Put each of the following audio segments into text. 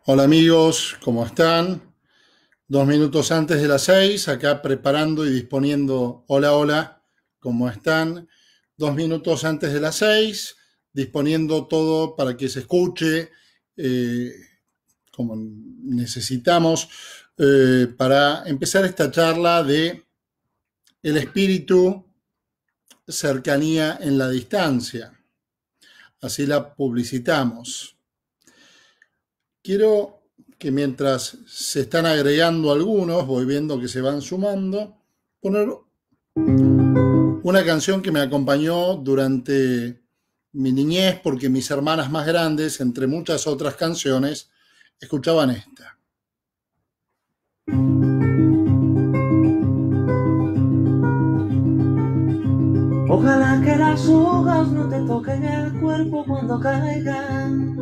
Hola amigos, ¿cómo están? 2 minutos antes de las 6, acá preparando y disponiendo. Hola, hola, ¿cómo están? 2 minutos antes de las 6, disponiendo todo para que se escuche eh, como necesitamos para empezar esta charla de el espíritu, cercanía en la distancia. Así la publicitamos. Quiero que mientras se están agregando algunos, voy viendo que se van sumando, poner una canción que me acompañó durante mi niñez, porque mis hermanas más grandes, entre muchas otras canciones, escuchaban esta. Ojalá que las hojas no te toquen el cuerpo cuando caigan,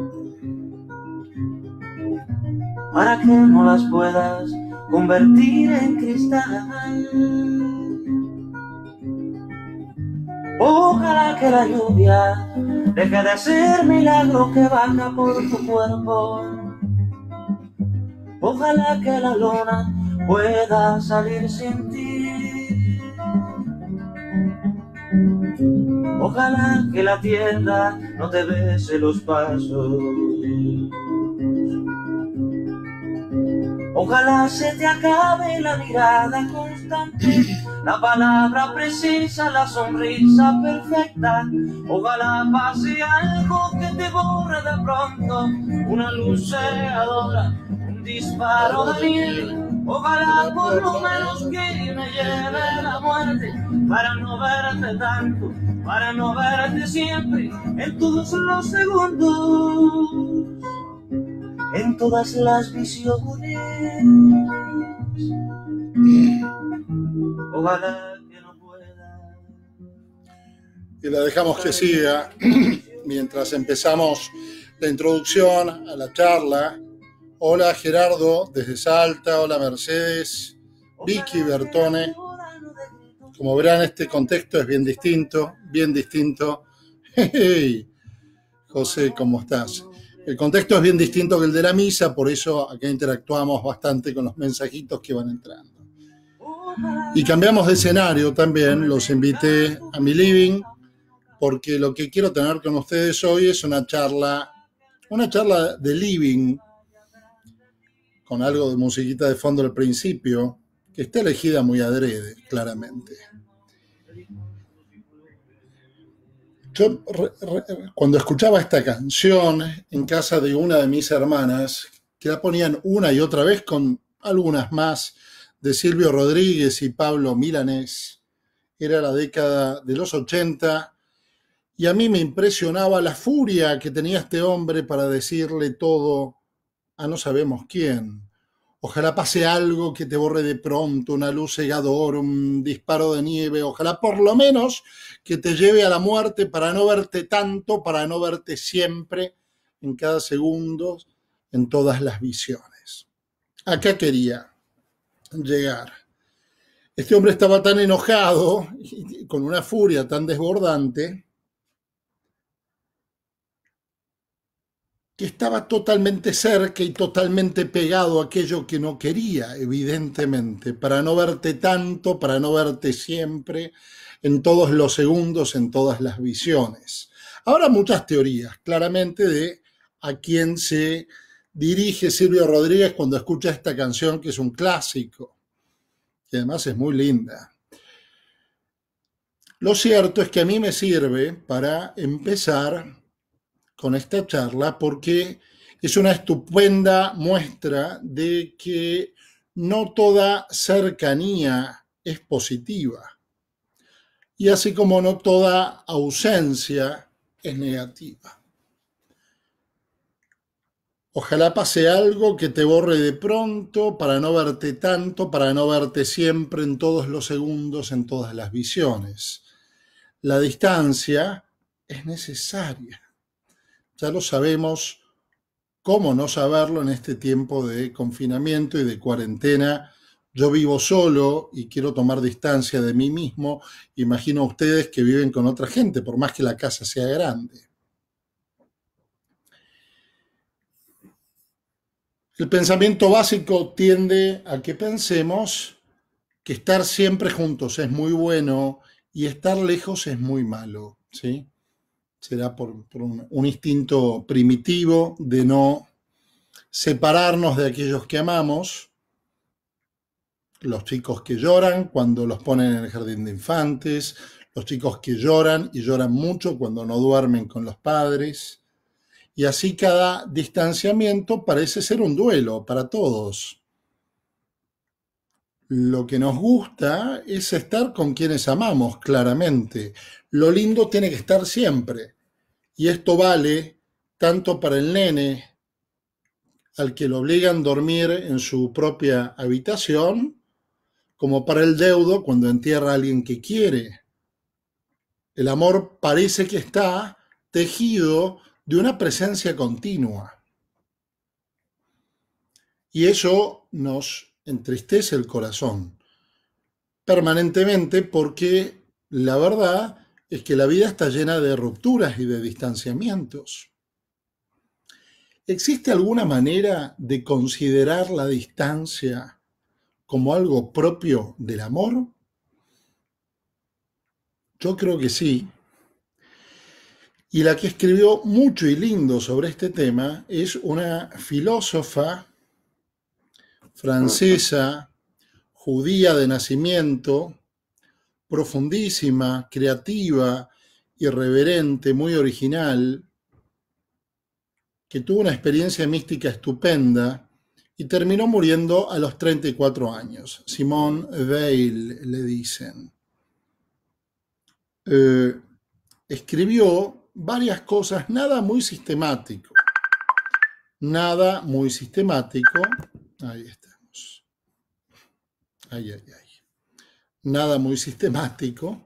para que no las puedas convertir en cristal. Ojalá que la lluvia deje de ser milagro que baja por tu cuerpo. Ojalá que la luna pueda salir sin ti. Ojalá que la tierra no te bese los pasos. Ojalá se te acabe la mirada constante, la palabra precisa, la sonrisa perfecta. Ojalá pase algo que te borre de pronto, una luz cegadora, un disparo de miel. Ojalá por lo menos que me lleve la muerte, para no verte tanto, para no verte siempre, en todos los segundos, en todas las visiones. Ojalá que no pueda. Y la dejamos que siga mientras empezamos la introducción a la charla. Hola Gerardo desde Salta, hola Mercedes, Vicky Bertone. Como verán, este contexto es bien distinto, bien distinto. Hey, José, ¿cómo estás? El contexto es bien distinto que el de la misa, por eso acá interactuamos bastante con los mensajitos que van entrando. Y cambiamos de escenario también, los invité a mi living, porque lo que quiero tener con ustedes hoy es una charla de living, con algo de musiquita de fondo al principio, que está elegida muy adrede, claramente. Yo cuando escuchaba esta canción en casa de una de mis hermanas, que la ponían una y otra vez con algunas más de Silvio Rodríguez y Pablo Milanés, era la década de los 80, y a mí me impresionaba la furia que tenía este hombre para decirle todo a no sabemos quién. Ojalá pase algo que te borre de pronto, una luz cegadora, un disparo de nieve, ojalá por lo menos que te lleve a la muerte para no verte tanto, para no verte siempre, en cada segundo, en todas las visiones. Acá quería llegar. Este hombre estaba tan enojado, y con una furia tan desbordante, que estaba totalmente cerca y totalmente pegado a aquello que no quería, evidentemente, para no verte tanto, para no verte siempre, en todos los segundos, en todas las visiones. Ahora muchas teorías, claramente, de a quién se dirige Silvio Rodríguez cuando escucha esta canción, que es un clásico, y además es muy linda. Lo cierto es que a mí me sirve para empezar con esta charla porque es una estupenda muestra de que no toda cercanía es positiva y así como no toda ausencia es negativa. Ojalá pase algo que te borre de pronto para no verte tanto, para no verte siempre en todos los segundos, en todas las visiones. La distancia es necesaria. Ya lo sabemos. ¿Cómo no saberlo en este tiempo de confinamiento y de cuarentena? Yo vivo solo y quiero tomar distancia de mí mismo. Imagino a ustedes que viven con otra gente, por más que la casa sea grande. El pensamiento básico tiende a que pensemos que estar siempre juntos es muy bueno y estar lejos es muy malo, ¿sí? Será por un instinto primitivo de no separarnos de aquellos que amamos, los chicos que lloran cuando los ponen en el jardín de infantes, los chicos que lloran y lloran mucho cuando no duermen con los padres, y así cada distanciamiento parece ser un duelo para todos. Lo que nos gusta es estar con quienes amamos, claramente. Lo lindo tiene que estar siempre. Y esto vale tanto para el nene, al que lo obligan a dormir en su propia habitación, como para el deudo cuando entierra a alguien que quiere. El amor parece que está tejido de una presencia continua. Y eso nos entristece el corazón permanentemente porque la verdad es que la vida está llena de rupturas y de distanciamientos. ¿Existe alguna manera de considerar la distancia como algo propio del amor? Yo creo que sí. Y la que escribió mucho y lindo sobre este tema es una filósofa francesa, judía de nacimiento, profundísima, creativa, irreverente, muy original, que tuvo una experiencia mística estupenda y terminó muriendo a los 34 años. Simone Weil le dicen. Escribió varias cosas, nada muy sistemático. Nada muy sistemático. Ahí estamos. Ahí. Nada muy sistemático.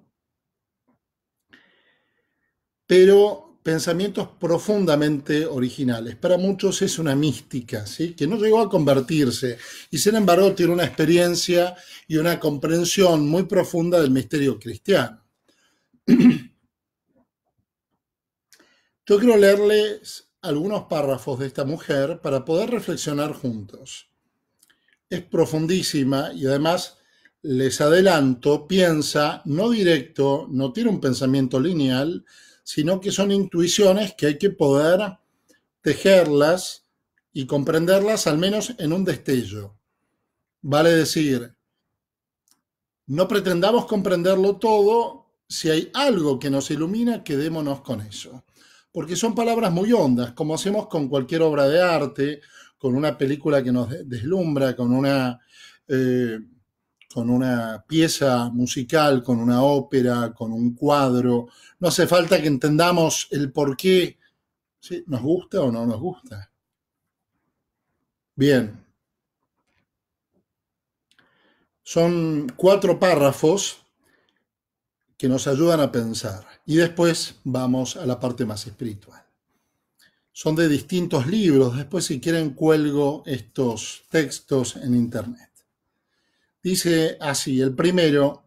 Pero pensamientos profundamente originales. Para muchos es una mística, ¿sí? Que no llegó a convertirse y sin embargo tiene una experiencia y una comprensión muy profunda del misterio cristiano. Yo quiero leerles algunos párrafos de esta mujer para poder reflexionar juntos. Es profundísima y además, les adelanto, piensa no directo, no tiene un pensamiento lineal, sino que son intuiciones que hay que poder tejerlas y comprenderlas al menos en un destello. Vale decir, no pretendamos comprenderlo todo, si hay algo que nos ilumina, quedémonos con eso. Porque son palabras muy hondas, como hacemos con cualquier obra de arte, con una película que nos deslumbra, con una pieza musical, con una ópera, con un cuadro. No hace falta que entendamos el por qué, ¿sí? ¿Nos gusta o no nos gusta? Bien. Son 4 párrafos que nos ayudan a pensar. Y después vamos a la parte más espiritual. Son de distintos libros. Después, si quieren, cuelgo estos textos en internet. Dice así, el primero: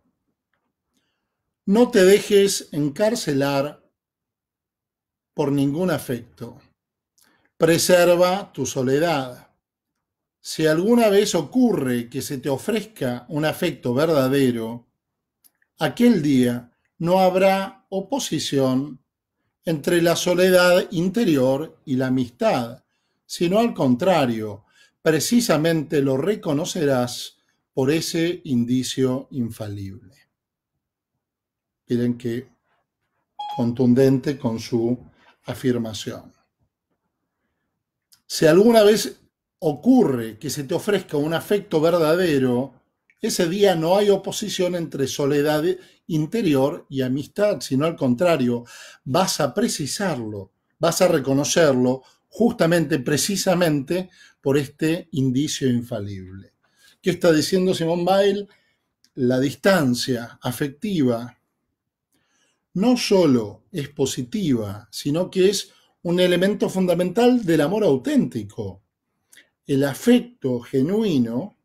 no te dejes encarcelar por ningún afecto. Preserva tu soledad. Si alguna vez ocurre que se te ofrezca un afecto verdadero, aquel día no habrá oposición entre la soledad interior y la amistad, sino al contrario, precisamente lo reconocerás por ese indicio infalible. Miren qué contundente con su afirmación. Si alguna vez ocurre que se te ofrezca un afecto verdadero, ese día no hay oposición entre soledad interior y amistad, sino al contrario, vas a precisarlo, vas a reconocerlo justamente, precisamente por este indicio infalible. ¿Qué está diciendo Simone Weil? La distancia afectiva no solo es positiva, sino que es un elemento fundamental del amor auténtico. El afecto genuino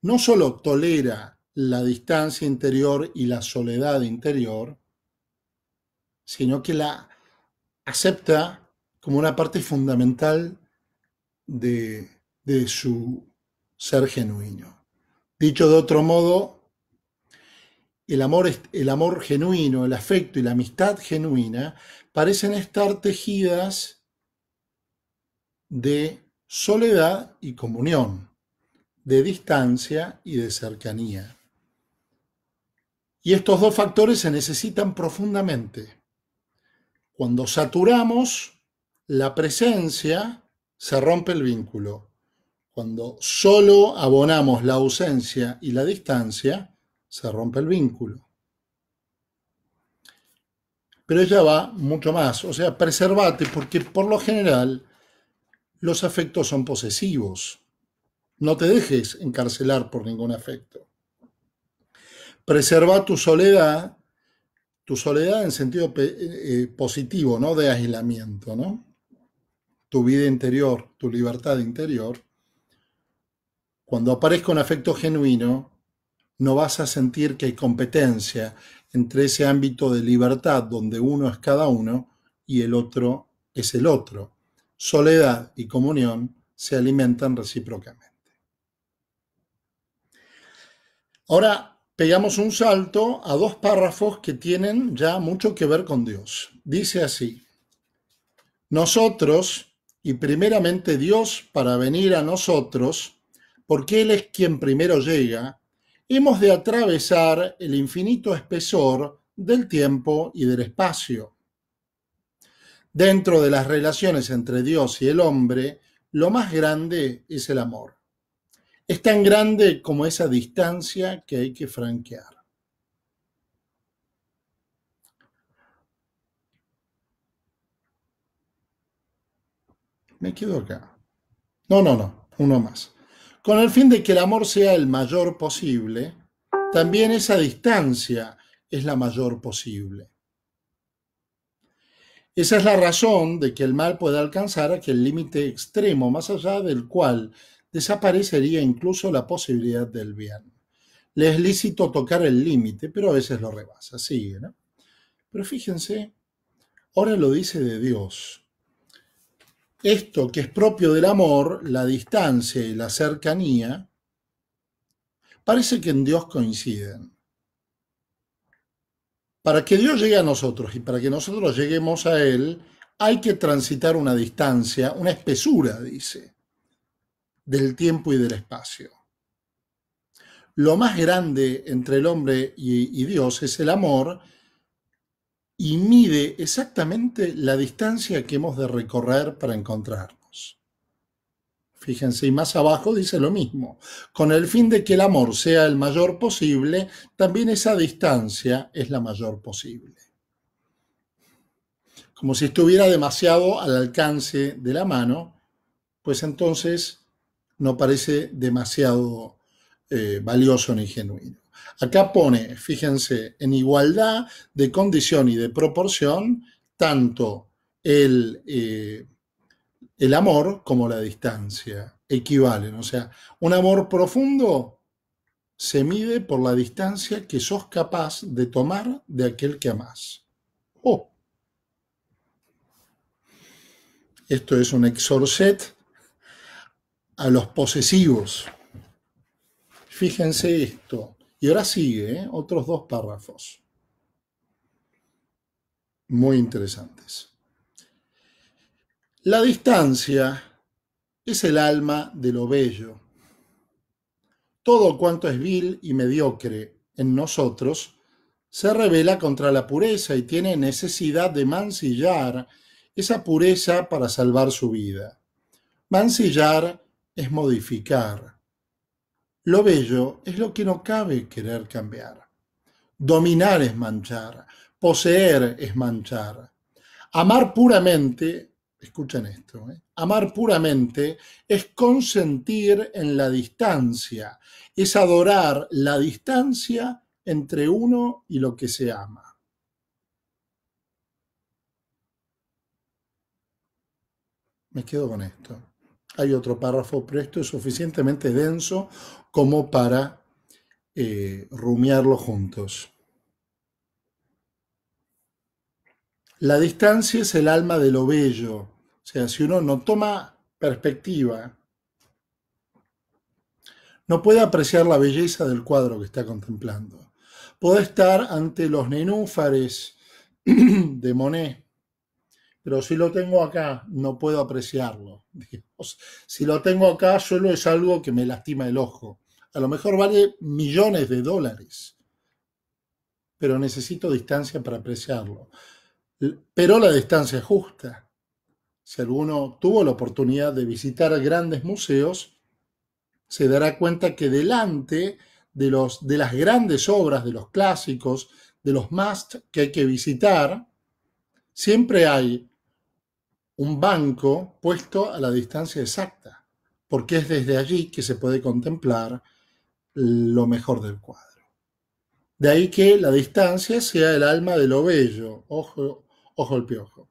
no solo tolera la distancia interior y la soledad interior, sino que la acepta como una parte fundamental de de su ser genuino. Dicho de otro modo, el amor genuino, el afecto y la amistad genuina parecen estar tejidas de soledad y comunión, de distancia y de cercanía. Y estos dos factores se necesitan profundamente. Cuando saturamos la presencia, se rompe el vínculo. Cuando solo abonamos la ausencia y la distancia, se rompe el vínculo. Pero ella va mucho más, o sea, preservate, porque por lo general los afectos son posesivos. No te dejes encarcelar por ningún afecto. Preserva tu soledad en sentido positivo, no de aislamiento, ¿no? Tu vida interior, tu libertad interior. Cuando aparezca un afecto genuino, no vas a sentir que hay competencia entre ese ámbito de libertad donde uno es cada uno y el otro es el otro. Soledad y comunión se alimentan recíprocamente. Ahora pegamos un salto a dos párrafos que tienen ya mucho que ver con Dios. Dice así: nosotros, y primeramente Dios para venir a nosotros, porque Él es quien primero llega, hemos de atravesar el infinito espesor del tiempo y del espacio. Dentro de las relaciones entre Dios y el hombre, lo más grande es el amor. Es tan grande como esa distancia que hay que franquear. Me quedo acá. No, uno más. Con el fin de que el amor sea el mayor posible, también esa distancia es la mayor posible. Esa es la razón de que el mal pueda alcanzar aquel límite extremo más allá del cual desaparecería incluso la posibilidad del bien. Le es lícito tocar el límite, pero a veces lo rebasa, sigue, ¿no? Pero fíjense, ahora lo dice de Dios. Esto que es propio del amor, la distancia y la cercanía, parece que en Dios coinciden. Para que Dios llegue a nosotros y para que nosotros lleguemos a Él, hay que transitar una distancia, una espesura, dice, del tiempo y del espacio. Lo más grande entre el hombre y Dios es el amor y mide exactamente la distancia que hemos de recorrer para encontrarnos. Fíjense, y más abajo dice lo mismo. Con el fin de que el amor sea el mayor posible, también esa distancia es la mayor posible. Como si estuviera demasiado al alcance de la mano, pues entonces no parece demasiado valioso ni genuino. Acá pone, fíjense, en igualdad de condición y de proporción, tanto el amor como la distancia equivalen. O sea, un amor profundo se mide por la distancia que sos capaz de tomar de aquel que amás. Oh, esto es un exorcet a los posesivos. Fíjense esto. Y ahora sigue, otros dos párrafos muy interesantes. La distancia es el alma de lo bello. Todo cuanto es vil y mediocre en nosotros se revela contra la pureza y tiene necesidad de mancillar esa pureza para salvar su vida. Mancillar es modificar. Lo bello es lo que no cabe querer cambiar. Dominar es manchar. Poseer es manchar. Amar puramente, escuchen esto, amar puramente es consentir en la distancia, es adorar la distancia entre uno y lo que se ama. Me quedo con esto. Hay otro párrafo, pero esto es suficientemente denso como para rumiarlo juntos. La distancia es el alma de lo bello. O sea, si uno no toma perspectiva no puede apreciar la belleza del cuadro que está contemplando. Puede estar ante los nenúfares de Monet, pero si lo tengo acá, no puedo apreciarlo. Digamos. Si lo tengo acá, solo es algo que me lastima el ojo. A lo mejor vale millones de dólares, pero necesito distancia para apreciarlo. Pero la distancia es justa. Si alguno tuvo la oportunidad de visitar grandes museos, se dará cuenta que delante de las grandes obras, de los clásicos, de los must que hay que visitar, siempre hay un banco puesto a la distancia exacta, porque es desde allí que se puede contemplar lo mejor del cuadro. De ahí que la distancia sea el alma de lo bello, ojo, ojo el piojo.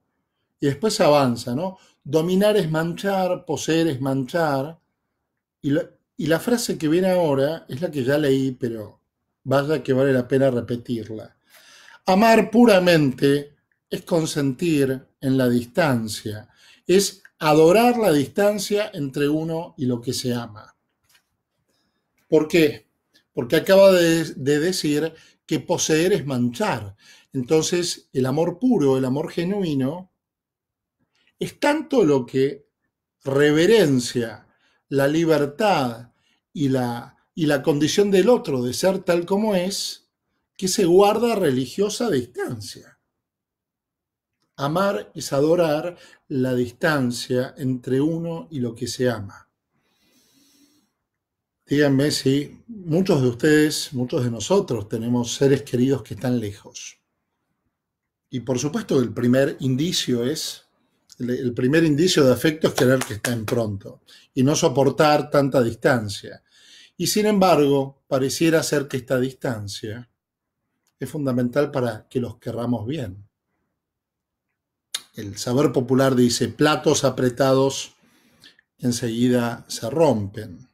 Y después avanza, ¿no? Dominar es manchar, poseer es manchar. Y la frase que viene ahora es la que ya leí, pero vaya que vale la pena repetirla. Amar puramente es consentir en la distancia, es adorar la distancia entre uno y lo que se ama. ¿Por qué? Porque acaba de decir que poseer es manchar. Entonces, el amor puro, el amor genuino, es tanto lo que reverencia la libertad y la condición del otro de ser tal como es, que se guarda religiosa distancia. Amar es adorar la distancia entre uno y lo que se ama. Díganme si muchos de ustedes, muchos de nosotros tenemos seres queridos que están lejos. Y por supuesto el primer indicio de afecto es querer que estén pronto y no soportar tanta distancia. Y sin embargo, pareciera ser que esta distancia es fundamental para que los querramos bien. El saber popular dice, platos apretados enseguida se rompen.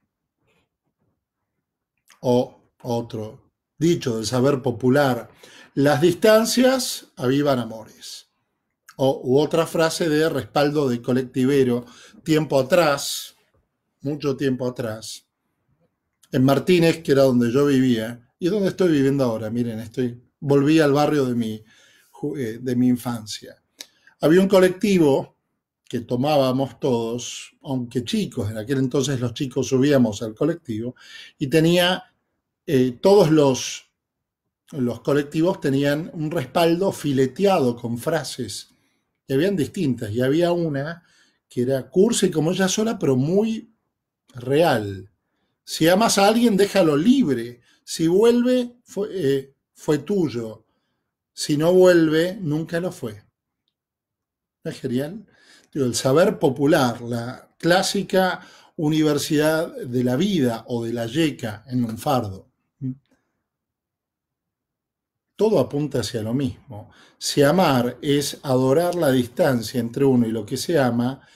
O otro dicho del saber popular, las distancias avivan amores. U otra frase de respaldo de colectivero, tiempo atrás, mucho tiempo atrás, en Martínez, que era donde yo vivía, y donde estoy viviendo ahora, miren, volví al barrio de mi infancia. Había un colectivo que tomábamos todos, aunque chicos, en aquel entonces los chicos subíamos al colectivo, y tenía, todos los colectivos tenían un respaldo fileteado con frases, y habían distintas, y había una que era cursi como ella sola, pero muy real. Si amas a alguien, déjalo libre. Si vuelve, fue tuyo. Si no vuelve, nunca lo fue. ¿No es genial? Digo, el saber popular, la clásica universidad de la vida o de la yeca en Lunfardo. Todo apunta hacia lo mismo. Si amar es adorar la distancia entre uno y lo que se ama,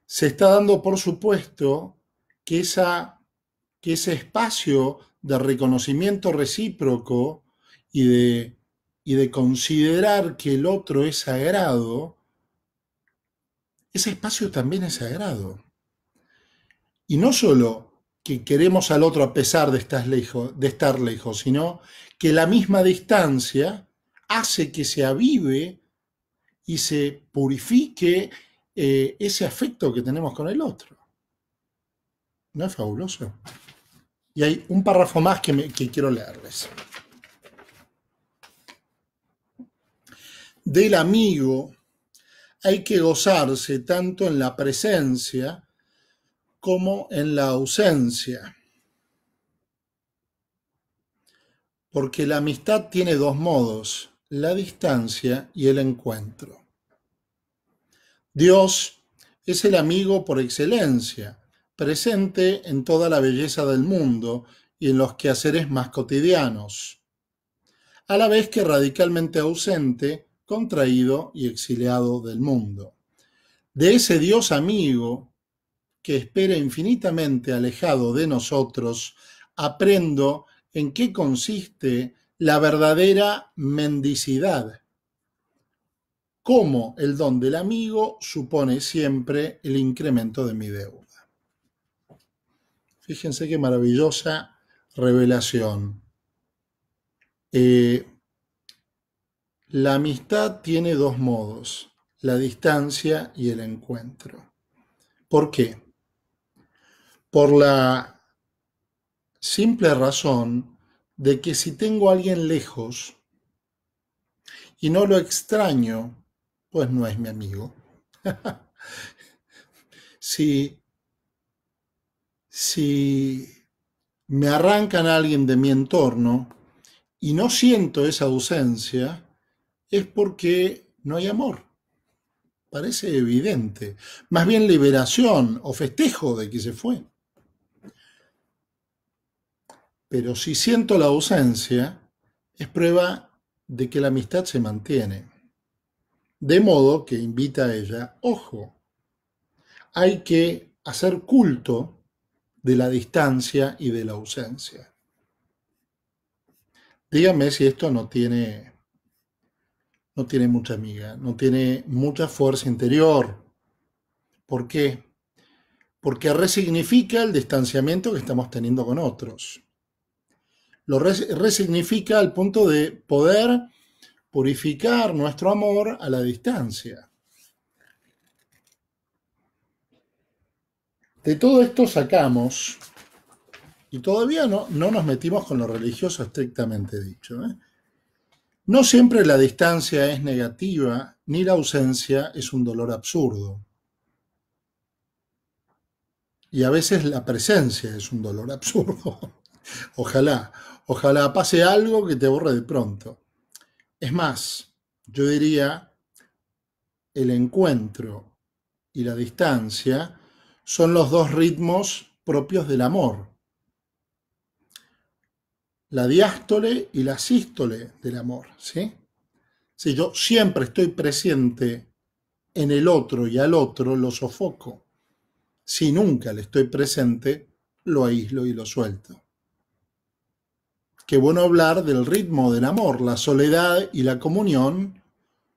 se está dando por supuesto que ese espacio de reconocimiento recíproco y de considerar que el otro es sagrado, ese espacio también es sagrado. Y no solo que queremos al otro a pesar de estar lejos, sino que la misma distancia hace que se avive y se purifique ese afecto que tenemos con el otro. ¿No es fabuloso? Y hay un párrafo más que quiero leerles. Del amigo hay que gozarse tanto en la presencia como en la ausencia. Porque la amistad tiene dos modos, la distancia y el encuentro. Dios es el amigo por excelencia, presente en toda la belleza del mundo y en los quehaceres más cotidianos, a la vez que radicalmente ausente, contraído y exiliado del mundo. De ese Dios amigo, que espera infinitamente alejado de nosotros, aprendo en qué consiste la verdadera mendicidad. Cómo el don del amigo supone siempre el incremento de mi deuda. Fíjense qué maravillosa revelación. La amistad tiene dos modos, la distancia y el encuentro. ¿Por qué? Por la simple razón de que si tengo a alguien lejos y no lo extraño, pues no es mi amigo. si me arrancan a alguien de mi entorno y no siento esa ausencia, es porque no hay amor. Parece evidente. Más bien liberación o festejo de que se fue. Pero si siento la ausencia, es prueba de que la amistad se mantiene. De modo que invita a ella, ojo, hay que hacer culto de la distancia y de la ausencia. Dígame si esto no tiene mucha miga, no tiene mucha fuerza interior. ¿Por qué? Porque resignifica el distanciamiento que estamos teniendo con otros. Lo resignifica al punto de poder purificar nuestro amor a la distancia. De todo esto sacamos, y todavía no nos metimos con lo religioso estrictamente dicho, no siempre la distancia es negativa, ni la ausencia es un dolor absurdo. Y a veces la presencia es un dolor absurdo. Ojalá pase algo que te borre de pronto. Es más, yo diría, el encuentro y la distancia son los dos ritmos propios del amor. La diástole y la sístole del amor, ¿sí? Si yo siempre estoy presente en el otro y al otro, lo sofoco. Si nunca le estoy presente, lo aíslo y lo suelto. Qué bueno hablar del ritmo del amor. La soledad y la comunión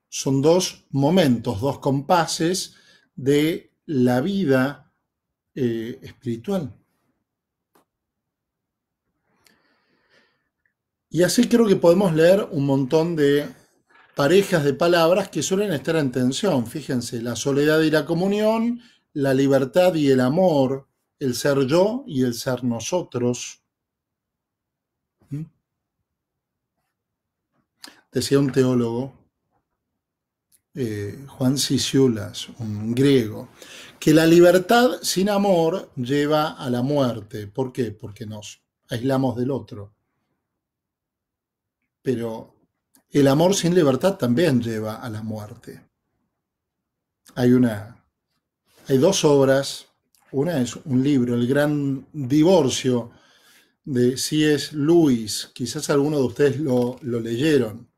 son dos momentos, dos compases de la vida espiritual. Y así creo que podemos leer un montón de parejas de palabras que suelen estar en tensión. Fíjense, la soledad y la comunión, la libertad y el amor, el ser yo y el ser nosotros. Decía un teólogo, Juan Sisiulas, un griego, que la libertad sin amor lleva a la muerte. ¿Por qué? Porque nos aislamos del otro. Pero el amor sin libertad también lleva a la muerte. Hay dos obras. Una es un libro, El Gran Divorcio, de C.S. Lewis. Quizás algunos de ustedes lo leyeron.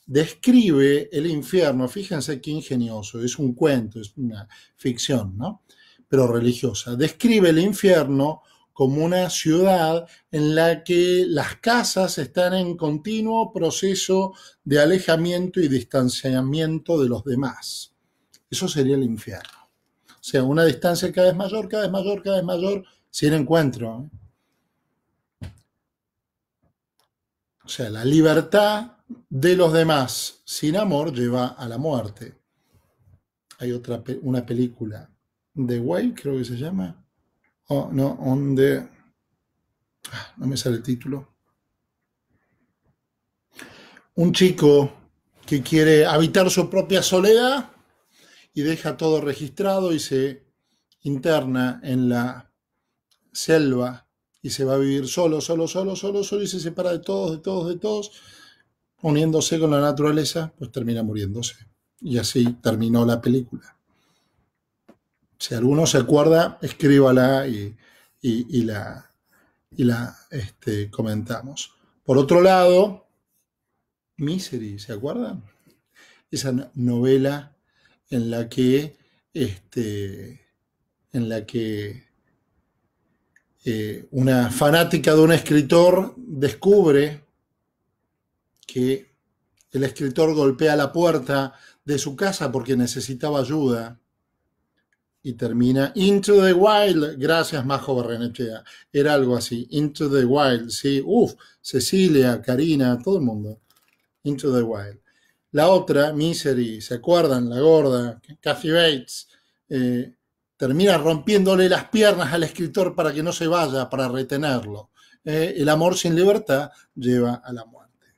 Describe el infierno, fíjense qué ingenioso, es un cuento, es una ficción, ¿no? Pero religiosa. Describe el infierno como una ciudad en la que las casas están en continuo proceso de alejamiento y distanciamiento de los demás. Eso sería el infierno. O sea, una distancia cada vez mayor, cada vez mayor, cada vez mayor, sin encuentro. O sea, la libertad de los demás sin amor lleva a la muerte. Hay una película, The Way, creo que se llama. Oh, no, no me sale el título. Un chico que quiere habitar su propia soledad y deja todo registrado y se interna en la selva y se va a vivir solo y se separa de todos, uniéndose con la naturaleza, pues termina muriéndose. Y así terminó la película. Si alguno se acuerda, escríbala y la comentamos. Por otro lado, Misery, ¿se acuerdan? Esa novela en la que una fanática de un escritor descubre que el escritor golpea la puerta de su casa porque necesitaba ayuda y termina Into the Wild. Gracias, Majo Barrenechea. Era algo así, Into the Wild, sí. Cecilia, Karina, todo el mundo. Into the Wild. La otra, Misery, ¿se acuerdan? La gorda, Kathy Bates, termina rompiéndole las piernas al escritor para que no se vaya, para retenerlo. El amor sin libertad lleva a la muerte.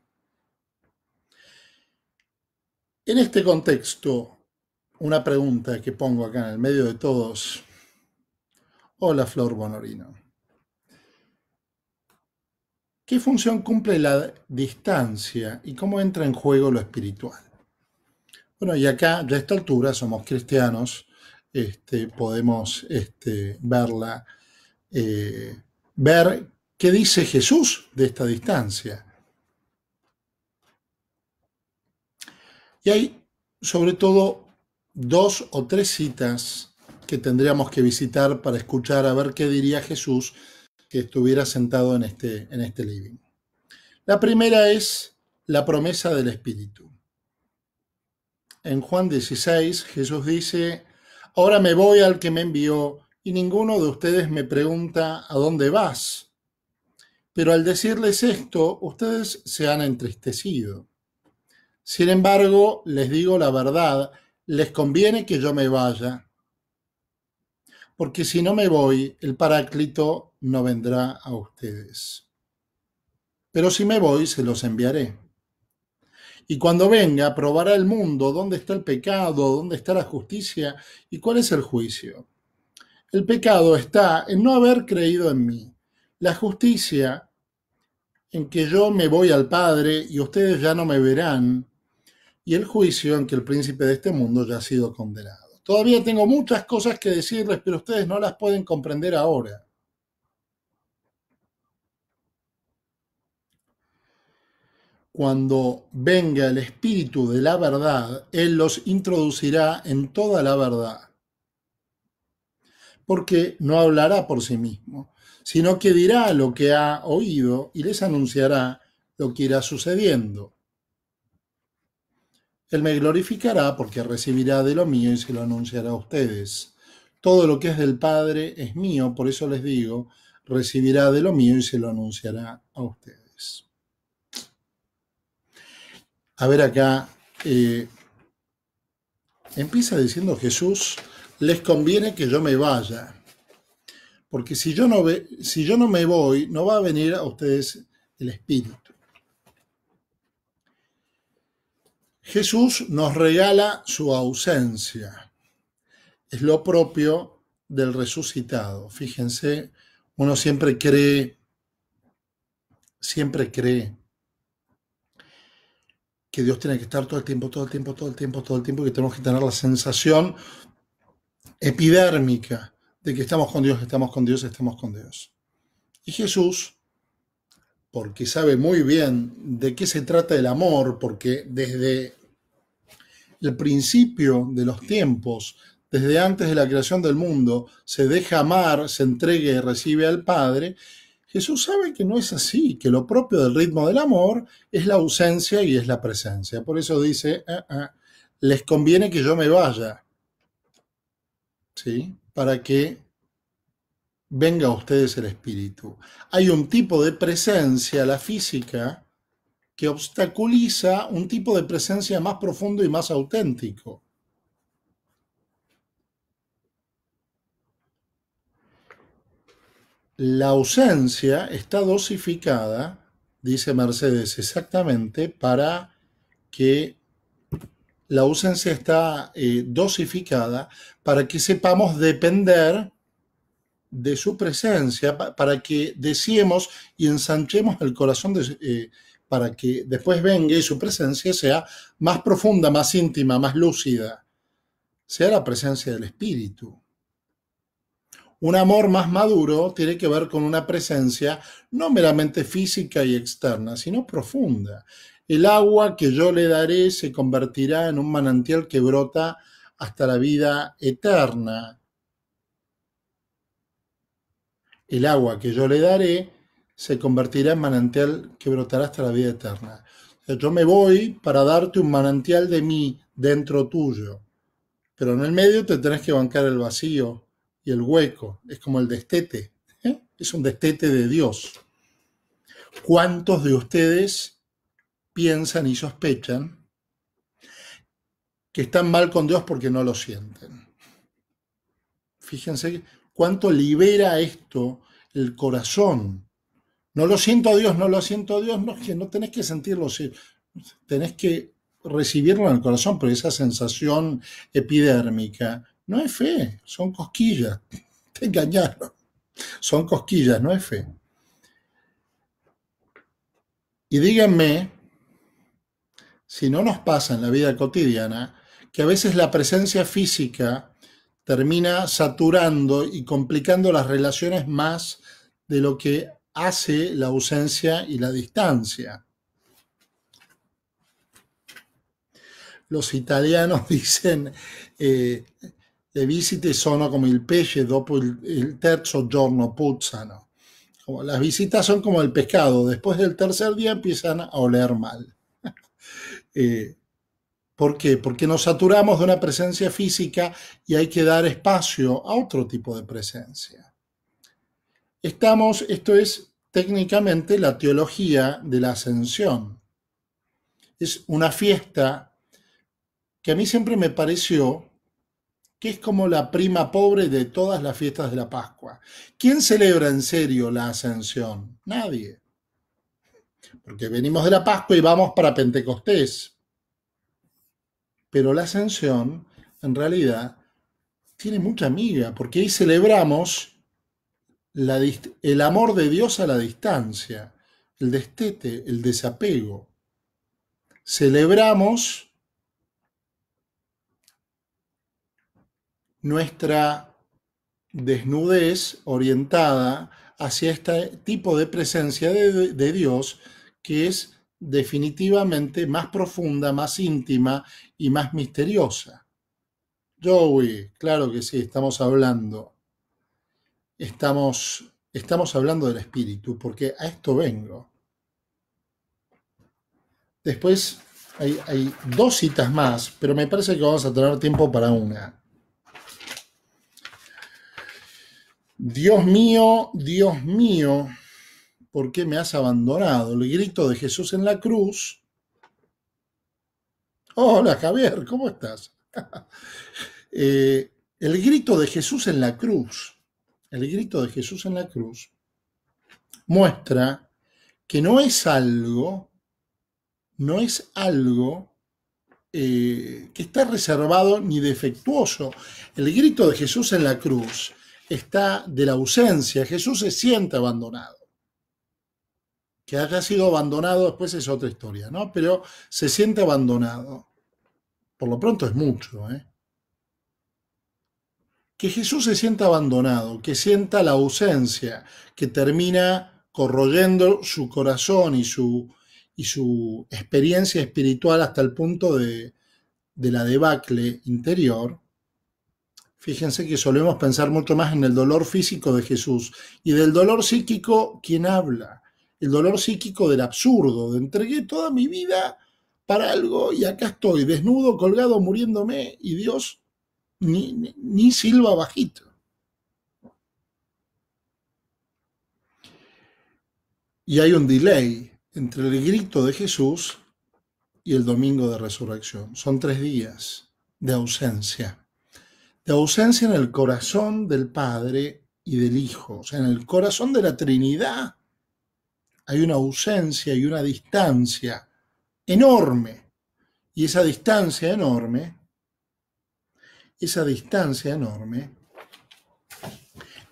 En este contexto, una pregunta que pongo acá en el medio de todos. Hola, Flor Bonorino. ¿Qué función cumple la distancia y cómo entra en juego lo espiritual? Bueno, y acá, ya a esta altura, somos cristianos, podemos ver qué dice Jesús de esta distancia. Y hay, sobre todo, 2 o 3 citas que tendríamos que visitar para escuchar a ver qué diría Jesús que estuviera sentado en este living. La primera es la promesa del Espíritu. En Juan 16, Jesús dice: ahora me voy al que me envió, y ninguno de ustedes me pregunta ¿a dónde vas? Pero al decirles esto, ustedes se han entristecido. Sin embargo, les digo la verdad, les conviene que yo me vaya, porque si no me voy, el Paráclito no vendrá a ustedes. Pero si me voy, se los enviaré. Y cuando venga, probará el mundo dónde está el pecado, dónde está la justicia y cuál es el juicio. El pecado está en no haber creído en mí. La justicia en que yo me voy al Padre y ustedes ya no me verán. Y el juicio en que el príncipe de este mundo ya ha sido condenado. Todavía tengo muchas cosas que decirles, pero ustedes no las pueden comprender ahora. Cuando venga el Espíritu de la verdad, Él los introducirá en toda la verdad. Porque no hablará por sí mismo, sino que dirá lo que ha oído y les anunciará lo que irá sucediendo. Él me glorificará porque recibirá de lo mío y se lo anunciará a ustedes. Todo lo que es del Padre es mío, por eso les digo, recibirá de lo mío y se lo anunciará a ustedes. A ver acá, empieza diciendo Jesús: les conviene que yo me vaya, porque si yo no me voy, no va a venir a ustedes el Espíritu. Jesús nos regala su ausencia. Es lo propio del resucitado. Fíjense, uno siempre cree que Dios tiene que estar todo el tiempo, y que tenemos que tener la sensación epidérmica de que estamos con Dios. Y Jesús, porque sabe muy bien de qué se trata el amor, porque desde el principio de los tiempos, desde antes de la creación del mundo, se deja amar, se entrega y recibe al Padre. Jesús sabe que no es así, que lo propio del ritmo del amor es la ausencia y es la presencia. Por eso dice, les conviene que yo me vaya, ¿sí? Para que venga a ustedes el Espíritu. Hay un tipo de presencia, la física, que obstaculiza un tipo de presencia más profundo y más auténtico. La ausencia está dosificada, dice Mercedes, exactamente para que la ausencia está dosificada para que sepamos depender de su presencia, para que deseemos y ensanchemos el corazón, para que después venga y su presencia sea más profunda, más íntima, más lúcida, sea la presencia del Espíritu. Un amor más maduro tiene que ver con una presencia no meramente física y externa, sino profunda. El agua que yo le daré se convertirá en un manantial que brota hasta la vida eterna. El agua que yo le daré se convertirá en manantial que brotará hasta la vida eterna. O sea, yo me voy para darte un manantial de mí dentro tuyo. pero en el medio te tenés que bancar el vacío y el hueco. Es como el destete, ¿eh? Es un destete de Dios. ¿Cuántos de ustedes piensan y sospechan que están mal con Dios porque no lo sienten? Fíjense cuánto libera esto el corazón. No lo siento a Dios, no lo siento a Dios, no, que no tenés que sentirlo, tenés que recibirlo en el corazón, pero esa sensación epidérmica no es fe, son cosquillas, te engañaron, son cosquillas, no es fe. Y díganme si no nos pasa en la vida cotidiana que a veces la presencia física termina saturando y complicando las relaciones más de lo que hace la ausencia y la distancia. Los italianos dicen le visite sono come il pesce dopo il terzo giorno puzzano. Como las visitas son como el pescado, después del tercer día empiezan a oler mal. ¿Por qué? Porque nos saturamos de una presencia física y hay que dar espacio a otro tipo de presencia. Esto es técnicamente la teología de la ascensión. Es una fiesta que a mí siempre me pareció que es como la prima pobre de todas las fiestas de la Pascua. ¿Quién celebra en serio la ascensión? Nadie. Porque venimos de la Pascua y vamos para Pentecostés. Pero la ascensión, en realidad, tiene mucha miga, porque ahí celebramos el amor de Dios a la distancia, el destete, el desapego. Celebramos nuestra desnudez orientada hacia este tipo de presencia de Dios que es definitivamente más profunda, más íntima y más misteriosa. Joey, claro que sí, estamos hablando del espíritu, porque a esto vengo. Después hay dos citas más, pero me parece que vamos a tener tiempo para una. Dios mío, ¿por qué me has abandonado? El grito de Jesús en la cruz. Hola Javier, ¿cómo estás? El grito de Jesús en la cruz. El grito de Jesús en la cruz muestra que no es algo que está reservado ni defectuoso. El grito de Jesús en la cruz está de la ausencia. Jesús se siente abandonado. Que haya sido abandonado después es otra historia, ¿no? Pero se siente abandonado. Por lo pronto es mucho, ¿eh? Que Jesús se sienta abandonado, que sienta la ausencia, que termina corroyendo su corazón y su experiencia espiritual hasta el punto de la debacle interior. Fíjense que solemos pensar mucho más en el dolor físico de Jesús y del dolor psíquico, ¿quién habla? El dolor psíquico del absurdo, de entregué toda mi vida para algo y acá estoy, desnudo, colgado, muriéndome y Dios ni silba bajito. Y hay un delay entre el grito de Jesús y el domingo de resurrección. Son 3 días de ausencia. De ausencia en el corazón del Padre y del Hijo. O sea, en el corazón de la Trinidad hay una ausencia y una distancia enorme. Y esa distancia enorme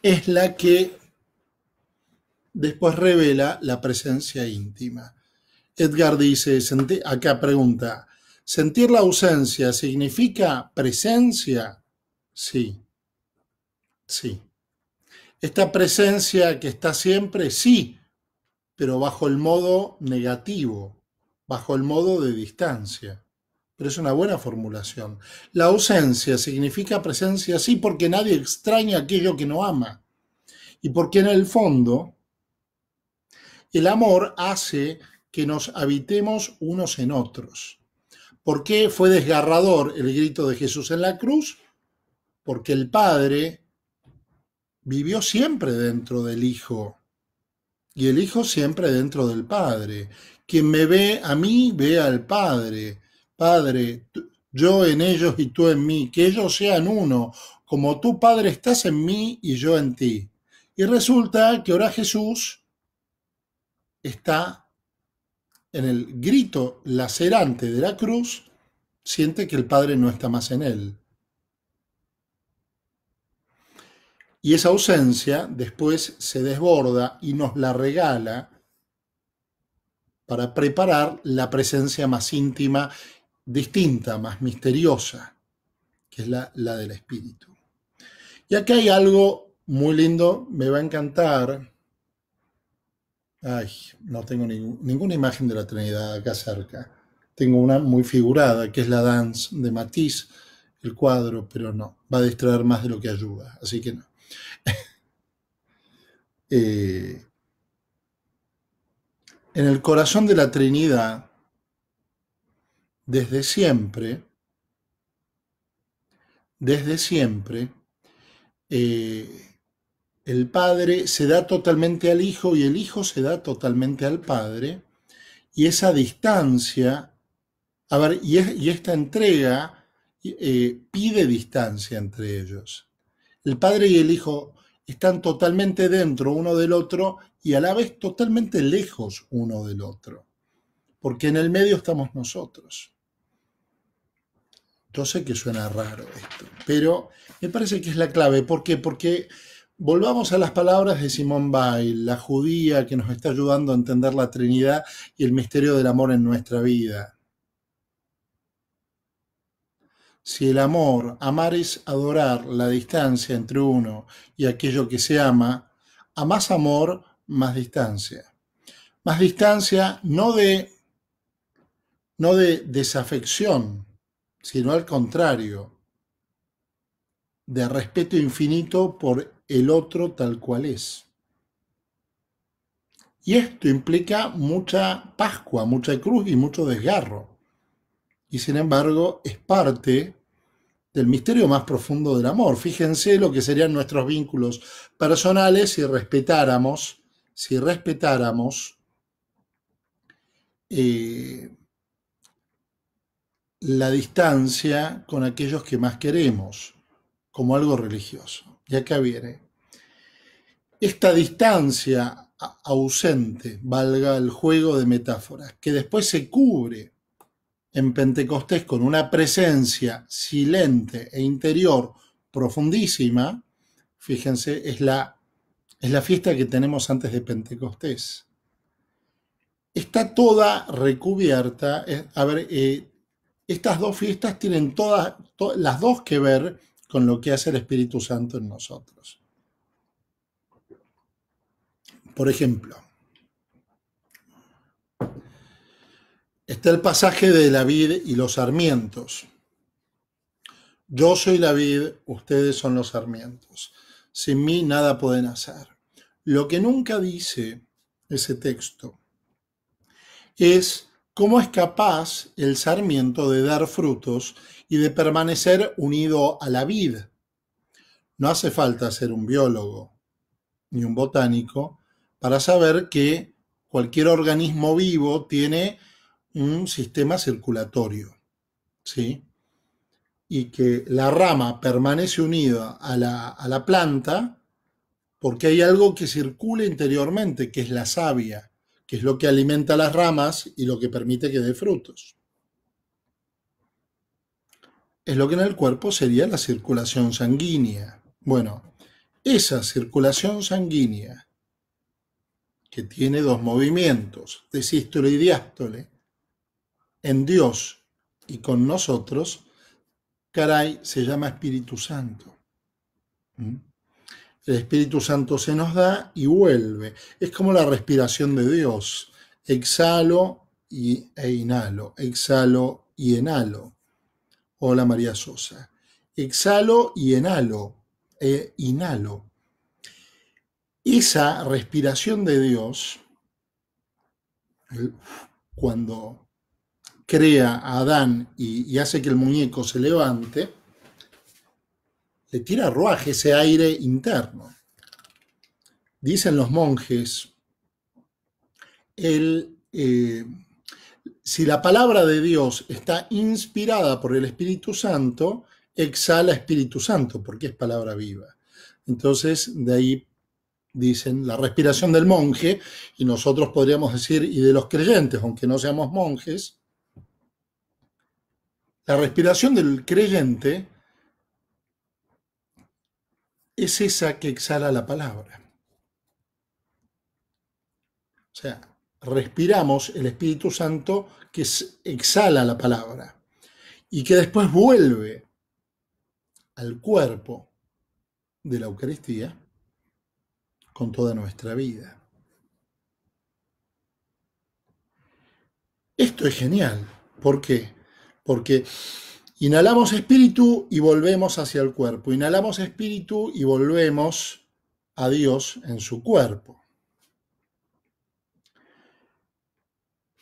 es la que después revela la presencia íntima. Edgar dice, acá pregunta, ¿sentir la ausencia significa presencia? Sí. Esta presencia que está siempre, sí, pero bajo el modo negativo, bajo el modo de distancia. Pero es una buena formulación. La ausencia significa presencia, sí, porque nadie extraña aquello que no ama. Y porque en el fondo, el amor hace que nos habitemos unos en otros. ¿Por qué fue desgarrador el grito de Jesús en la cruz? Porque el Padre vivió siempre dentro del Hijo y el Hijo siempre dentro del Padre. Quien me ve a mí, ve al Padre. Padre, yo en ellos y tú en mí, que ellos sean uno, como tú, Padre, estás en mí y yo en ti. Y resulta que ahora Jesús está en el grito lacerante de la cruz, siente que el Padre no está más en él. Y esa ausencia después se desborda y nos la regala para preparar la presencia más íntima, distinta, más misteriosa, que es la del Espíritu. Y aquí hay algo muy lindo, me va a encantar. Ay, no tengo ninguna imagen de la Trinidad acá cerca. Tengo una muy figurada, que es la Danse de Matisse, el cuadro, pero no, va a distraer más de lo que ayuda, así que no. En el corazón de la Trinidad, desde siempre, el Padre se da totalmente al Hijo y el Hijo se da totalmente al Padre, y esa distancia, a ver, y esta entrega pide distancia entre ellos. El Padre y el Hijo están totalmente dentro uno del otro y a la vez totalmente lejos uno del otro, porque en el medio estamos nosotros. Yo sé que suena raro esto, pero me parece que es la clave. ¿Por qué? Porque volvamos a las palabras de Simone Weil, la judía que nos está ayudando a entender la Trinidad y el misterio del amor en nuestra vida. Si el amar es adorar la distancia entre uno y aquello que se ama, a más amor, más distancia. Más distancia no de desafección, sino al contrario, de respeto infinito por el otro tal cual es. Y esto implica mucha Pascua, mucha cruz y mucho desgarro. Y sin embargo es parte del misterio más profundo del amor. Fíjense lo que serían nuestros vínculos personales si respetáramos la distancia con aquellos que más queremos, como algo religioso. Y acá viene. Esta distancia ausente, valga el juego de metáforas, que después se cubre en Pentecostés con una presencia silente e interior profundísima, fíjense, es la fiesta que tenemos antes de Pentecostés. Está toda recubierta, estas dos fiestas tienen las dos que ver con lo que hace el Espíritu Santo en nosotros. Por ejemplo, está el pasaje de la vid y los sarmientos. Yo soy la vid, ustedes son los sarmientos. Sin mí nada pueden hacer. Lo que nunca dice ese texto es cómo es capaz el sarmiento de dar frutos y de permanecer unido a la vid. No hace falta ser un biólogo ni un botánico para saber que cualquier organismo vivo tiene un sistema circulatorio, ¿sí? Y que la rama permanece unida a la planta porque hay algo que circula interiormente, que es la savia, que es lo que alimenta las ramas y lo que permite que dé frutos. Es lo que en el cuerpo sería la circulación sanguínea. Bueno, esa circulación sanguínea, que tiene dos movimientos, de sístole y diástole, en Dios y con nosotros, caray, se llama Espíritu Santo. El Espíritu Santo se nos da y vuelve. Es como la respiración de Dios. Exhalo e inhalo. Exhalo y enhalo. Hola María Sosa. Exhalo y enhalo. Inhalo. Esa respiración de Dios, cuando crea a Adán y hace que el muñeco se levante, le tira ruaj, ese aire interno. Dicen los monjes, si la palabra de Dios está inspirada por el Espíritu Santo, exhala Espíritu Santo, porque es palabra viva. Entonces, de ahí dicen la respiración del monje, y nosotros podríamos decir, y de los creyentes, aunque no seamos monjes, la respiración del creyente es esa que exhala la palabra. O sea, respiramos el Espíritu Santo que exhala la palabra y que después vuelve al cuerpo de la Eucaristía con toda nuestra vida. Esto es genial. ¿Por qué? Porque inhalamos espíritu y volvemos hacia el cuerpo. Inhalamos espíritu y volvemos a Dios en su cuerpo.